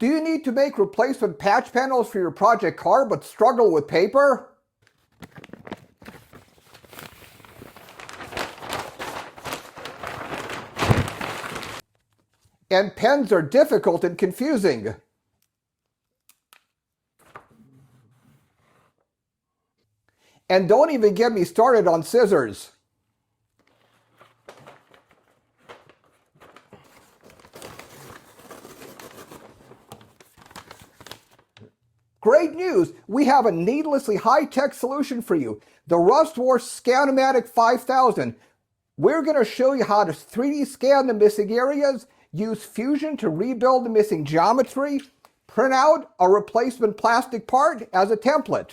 Do you need to make replacement patch panels for your project car but struggle with paper? And pens are difficult and confusing. And don't even get me started on scissors. Great news! We have a needlessly high-tech solution for you. The RustWars Scan-O-Matic 5000. We're going to show you how to 3D scan the missing areas, use Fusion to rebuild the missing geometry, print out a replacement plastic part as a template.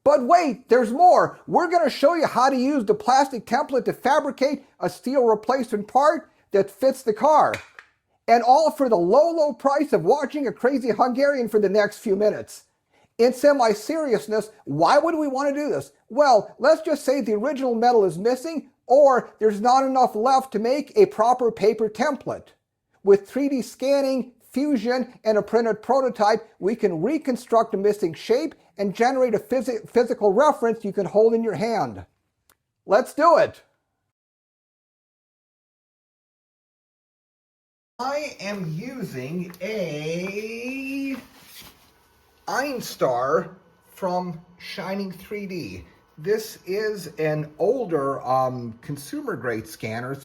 But wait, there's more. We're going to show you how to use the plastic template to fabricate a steel replacement part that fits the car. And all for the low, low price of watching a crazy Hungarian for the next few minutes. In semi-seriousness, why would we want to do this? Well, let's just say the original metal is missing, or there's not enough left to make a proper paper template. With 3D scanning, Fusion, and a printed prototype, we can reconstruct a missing shape and generate a physical reference you can hold in your hand. Let's do it! I am using a Einstar from Shining 3D. This is an older consumer grade scanner.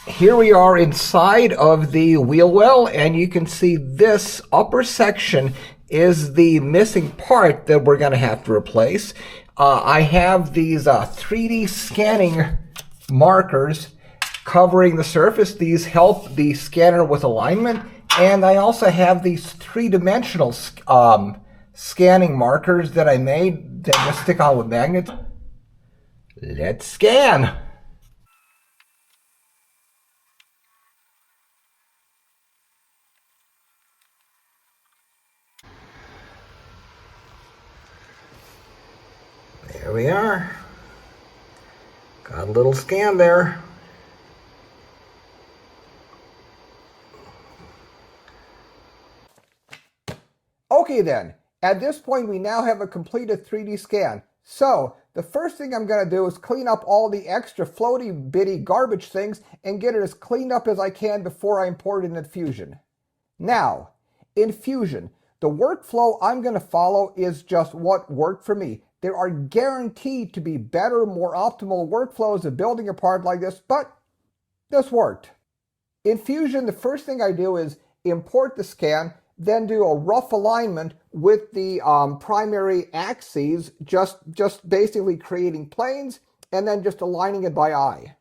Here we are inside of the wheel well, and you can see this upper section is the missing part that we're going to have to replace. I have these 3D scanning markers covering the surface. These help the scanner with alignment, and I also have these three-dimensional scanning markers that I made that just stick on with magnets. Let's scan. There we are. Got a little scan there. Okay then, at this point we now have a completed 3D scan. So, the first thing I'm going to do is clean up all the extra floaty bitty garbage things and get it as cleaned up as I can before I import it into Fusion. Now, in Fusion, the workflow I'm going to follow is just what worked for me. There are guaranteed to be better, more optimal workflows of building a part like this, but this worked. In Fusion, the first thing I do is import the scan, then do a rough alignment with the primary axes, just basically creating planes, and then just aligning it by eye.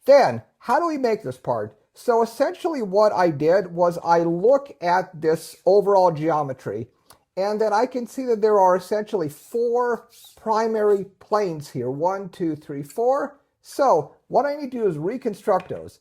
Then, how do we make this part? So essentially what I did was I look at this overall geometry, and then I can see that there are essentially 4 primary planes here. 1, 2, 3, 4. So what I need to do is reconstruct those.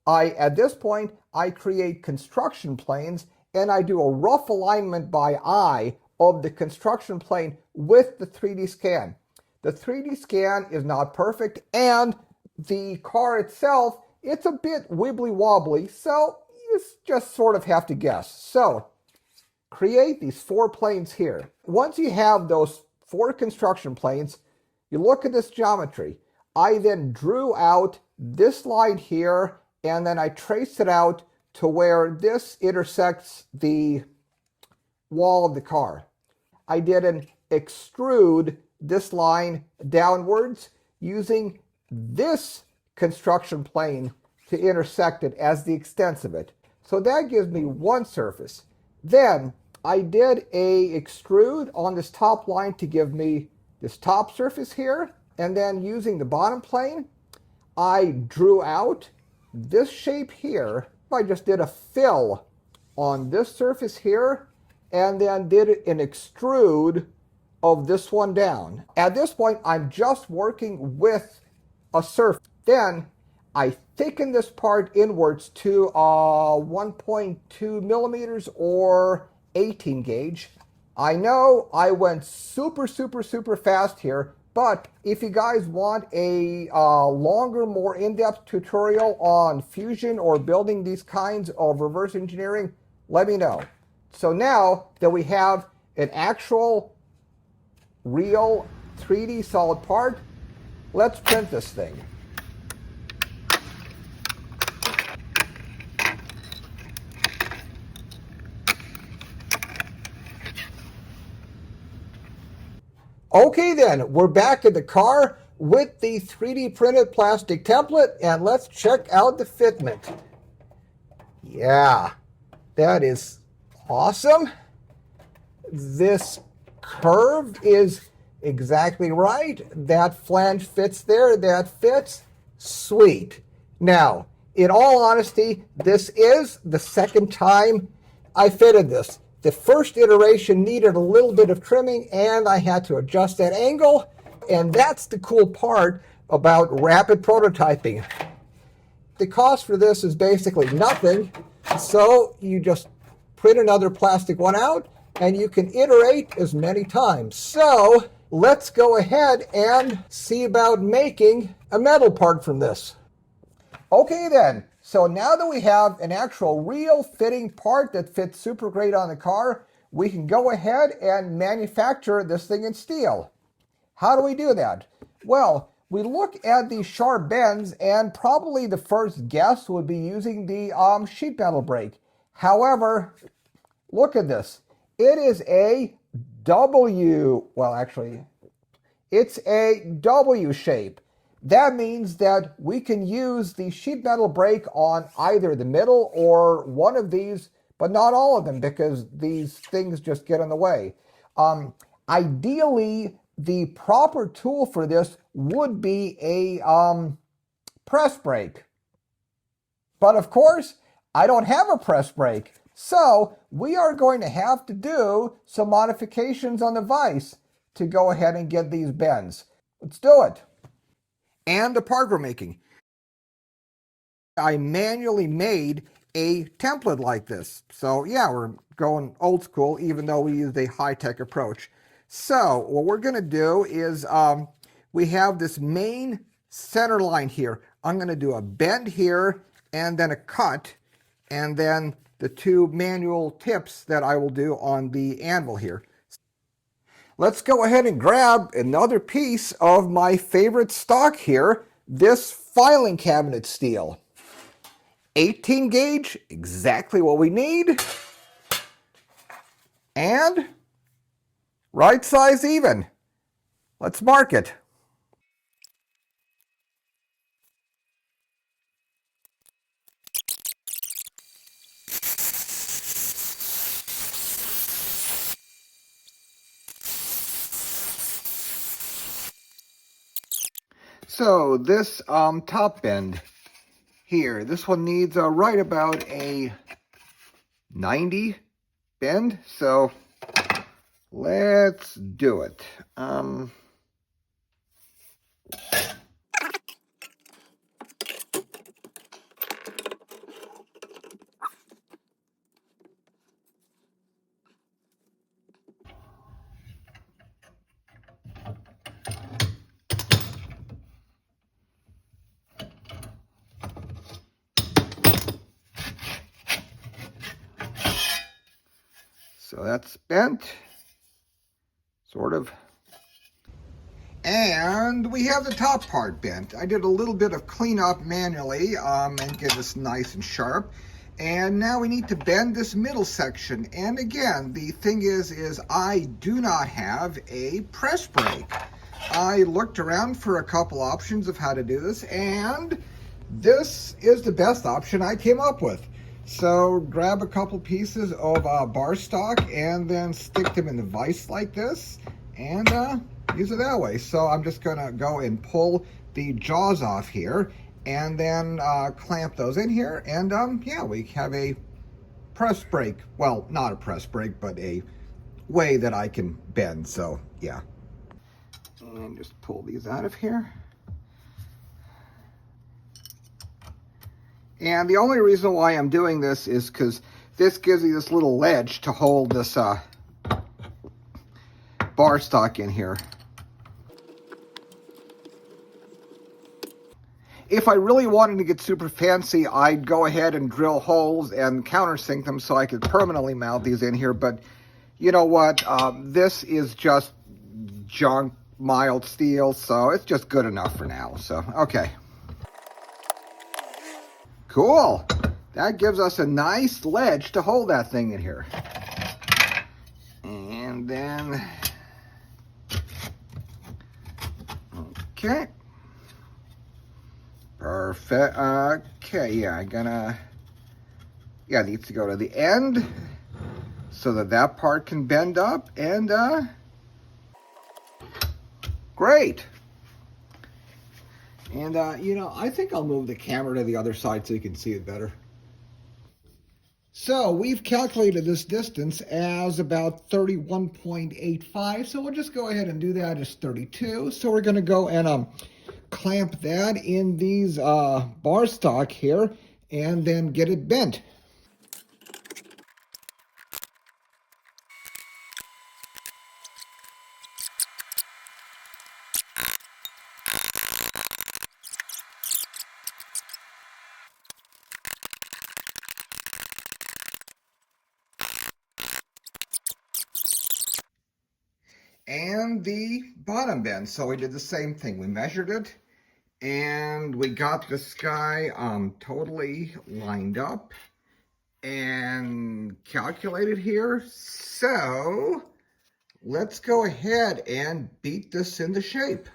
At this point, I create construction planes, and I do a rough alignment by eye of the construction plane with the 3D scan. The 3D scan is not perfect, and the car itself, it's a bit wibbly wobbly, so you just sort of have to guess. So, create these 4 planes here. Once you have those 4 construction planes, you look at this geometry. I then drew out this line here, and then I traced it out to where this intersects the wall of the car. I did an extrude this line downwards using this construction plane to intersect it as the extents of it. So that gives me one surface. Then I did a extrude on this top line to give me this top surface here, and then using the bottom plane, I drew out this shape here. I just did a fill on this surface here, and then did an extrude of this one down. At this point, I'm just working with a surface. Then I thicken this part inwards to 1.2 millimeters or 18 gauge. I know I went super fast here, But if you guys want a longer, more in-depth tutorial on fusion or building these kinds of reverse engineering, let me know. So now that we have an actual, real 3D solid part, let's print this thing. Okay then, we're back in the car with the 3D printed plastic template, and let's check out the fitment. Yeah, that is awesome. This curve is exactly right. That flange fits there, that fits. Sweet. Now, in all honesty, this is the second time I fitted this. The first iteration needed a little bit of trimming, and I had to adjust that angle. And that's the cool part about rapid prototyping. The cost for this is basically nothing. So you just print another plastic one out, and you can iterate as many times. So let's go ahead and see about making a metal part from this. Okay then. So now that we have an actual real fitting part that fits super great on the car, we can go ahead and manufacture this thing in steel. How do we do that? Well, we look at these sharp bends, and probably the first guess would be using the sheet metal brake. However, look at this. It is a W, well actually, it's a W shape. That means that we can use the sheet metal brake on either the middle or one of these, but not all of them, because these things just get in the way. Ideally, the proper tool for this would be a press brake. But of course, I don't have a press brake. So we are going to have to do some modifications on the vise to go ahead and get these bends. Let's do it. And the part we're making. I manually made a template like this. So yeah, we're going old school, even though we used a high-tech approach. So what we're going to do is we have this main center line here. I'm going to do a bend here and then a cut, and then the two manual tips that I will do on the anvil here. Let's go ahead and grab another piece of my favorite stock here, this filing cabinet steel. 18 gauge, exactly what we need. And right size even. Let's mark it. So this top bend here, this one needs right about a 90 bend. So let's do it. So that's bent, sort of. And we have the top part bent. I did a little bit of cleanup manually and get this nice and sharp. And now we need to bend this middle section. And again, the thing is I do not have a press brake. I looked around for a couple options of how to do this, and this is the best option I came up with. So grab a couple pieces of bar stock and then stick them in the vise like this and use it that way. So I'm just gonna go and pull the jaws off here and then clamp those in here, and yeah, we have a press brake. Well, not a press brake, but a way that I can bend. So yeah, and just pull these out of here. And the only reason why I'm doing this is because this gives me this little ledge to hold this bar stock in here. If I really wanted to get super fancy, I'd go ahead and drill holes and countersink them so I could permanently mount these in here. But you know what? This is just junk, mild steel, so it's just good enough for now. So, okay. Cool. That gives us a nice ledge to hold that thing in here. And then, okay. Perfect. Okay, yeah, it needs to go to the end so that that part can bend up, and great. And, I think I'll move the camera to the other side so you can see it better. So we've calculated this distance as about 31.85, so we'll just go ahead and do that as 32. So we're going to go and clamp that in these bar stock here and then get it bent. And the bottom bend. So we did the same thing. We measured it and we got this guy totally lined up and calculated here. So let's go ahead and beat this into shape.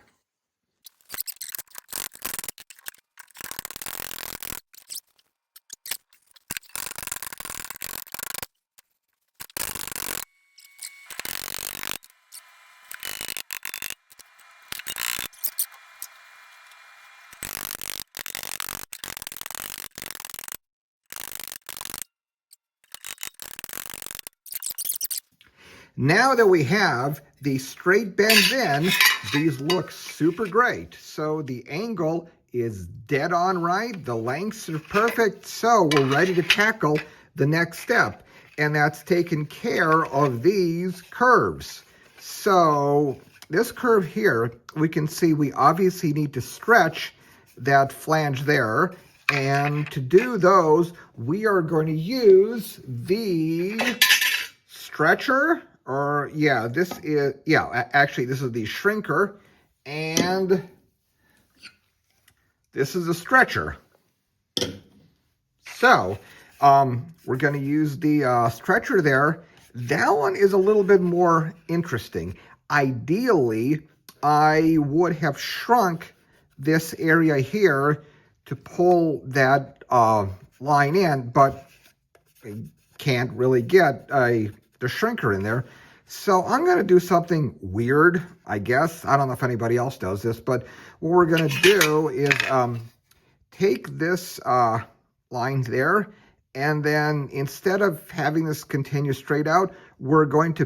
Now that we have the straight bends in, these look super great. So the angle is dead on right. The lengths are perfect. So we're ready to tackle the next step. And that's taking care of these curves. So this curve here, we can see we obviously need to stretch that flange there. And to do those, we are going to use the stretcher. Actually, this is the shrinker, and this is a stretcher. So, we're going to use the stretcher there. That one is a little bit more interesting. Ideally, I would have shrunk this area here to pull that line in, but I can't really get the shrinker in there. So I'm going to do something weird, I guess. I don't know if anybody else does this, but what we're going to do is take this line there, and then instead of having this continue straight out, we're going to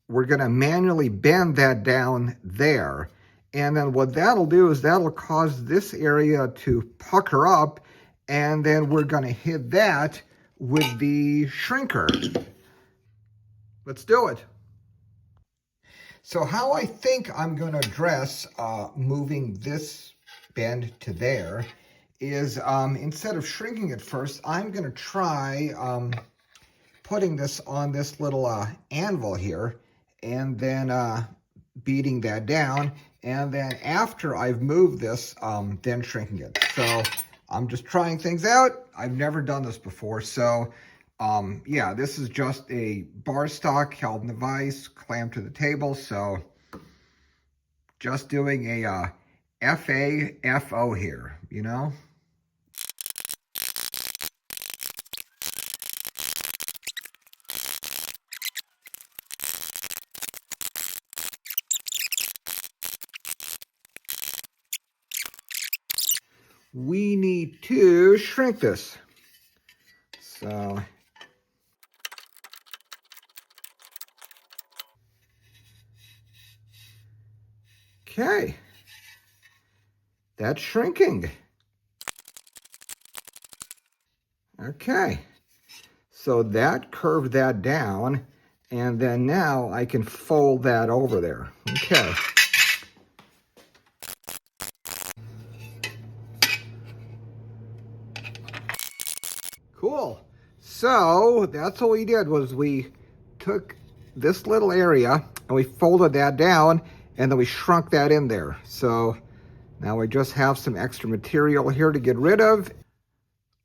manually bend that down there. And then what that'll do is that'll cause this area to pucker up, and then we're going to hit that with the shrinker. Let's do it. So how I think I'm going to address moving this bend to there is instead of shrinking it first, I'm going to try putting this on this little anvil here and then beating that down. And then after I've moved this, then shrinking it. So I'm just trying things out. I've never done this before. So this is just a bar stock held in a vise, clamped to the table. So just doing a FAFO here, you know? We need to shrink this. So okay, that's shrinking. Okay, so that curved that down, and then now I can fold that over there. Okay. Cool. So that's what we did, was we took this little area and we folded that down and then we shrunk that in there. So now we just have some extra material here to get rid of.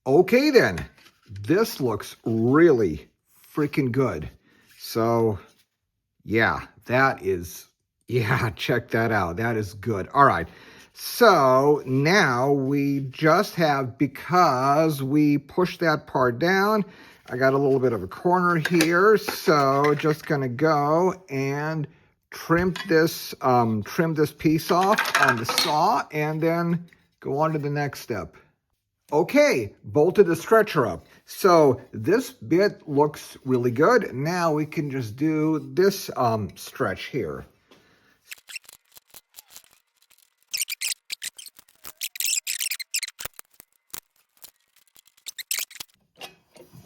Okay then, this looks really freaking good. So yeah, check that out. That is good. All right. So now we just have, because we pushed that part down, I got a little bit of a corner here. So just going to go and trim this piece off on the saw and then go on to the next step. Okay, bolted the stretcher up. So this bit looks really good. Now we can just do this stretch here.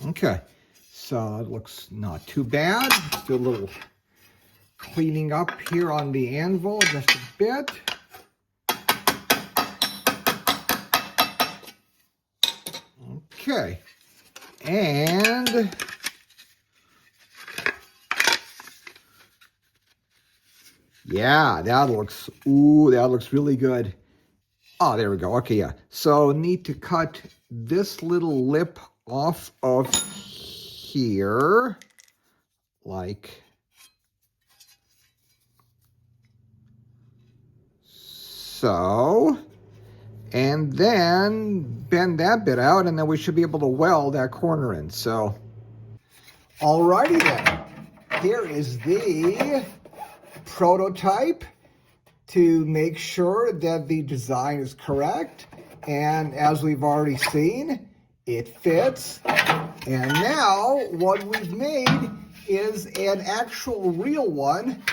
Okay, so it looks not too bad. Let's do a little cleaning up here on the anvil just a bit. Okay, and yeah, that looks really good. Oh, there we go. Okay, yeah. So need to cut this little lip off of here, like so, and then bend that bit out, and then we should be able to weld that corner in. So, alrighty then, here is the prototype to make sure that the design is correct, and as we've already seen, it fits. And now what we've made is an actual real one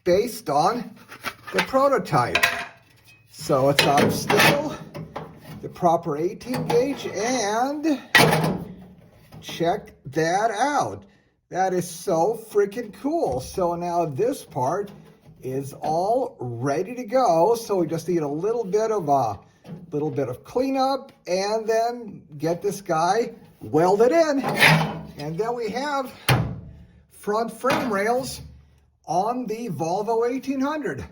based on the prototype. So it's out of steel, the proper 18 gauge, and check that out. That is so freaking cool. So now this part is all ready to go. So we just need a little bit of cleanup and then get this guy welded in. And then we have front frame rails on the Volvo 1800.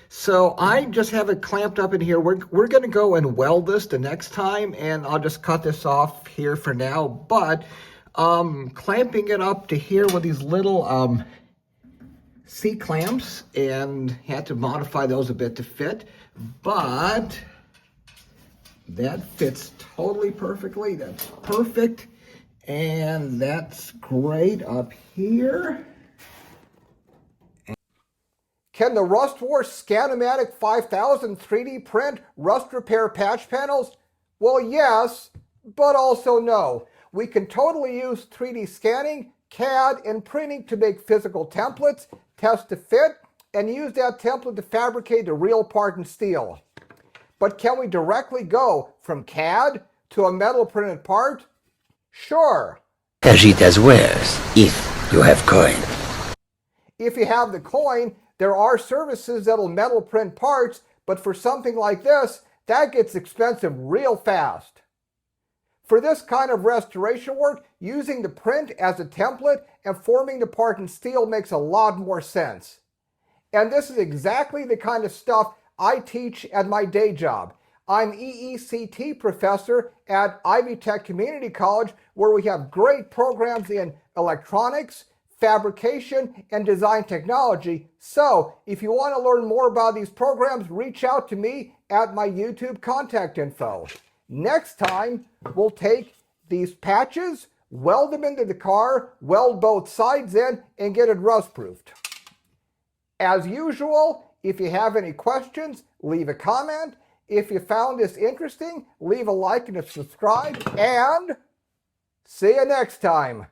So I just have it clamped up in here. We're going to go and weld this the next time, and I'll just cut this off here for now. But clamping it up to here with these little C-clamps, and had to modify those a bit to fit. But that fits totally perfectly. That's perfect. And that's great up here. Can the RustWars Scan-O-Matic 5000 3D print rust repair patch panels? Well, yes, but also no. We can totally use 3D scanning, CAD, and printing to make physical templates, test to fit, and use that template to fabricate the real part in steel. But can we directly go from CAD to a metal printed part? Sure. Cash it as wares, if you have coin. If you have the coin, there are services that'll metal print parts, but for something like this, that gets expensive real fast. For this kind of restoration work, using the print as a template and forming the part in steel makes a lot more sense. And this is exactly the kind of stuff I teach at my day job. I'm EECT professor at Ivy Tech Community College, where we have great programs in electronics, fabrication, and design technology. So if you want to learn more about these programs, reach out to me at my YouTube contact info. Next time, we'll take these patches, weld them into the car, weld both sides in, and get it rust-proofed. As usual, if you have any questions, leave a comment. If you found this interesting, leave a like and a subscribe, and see you next time.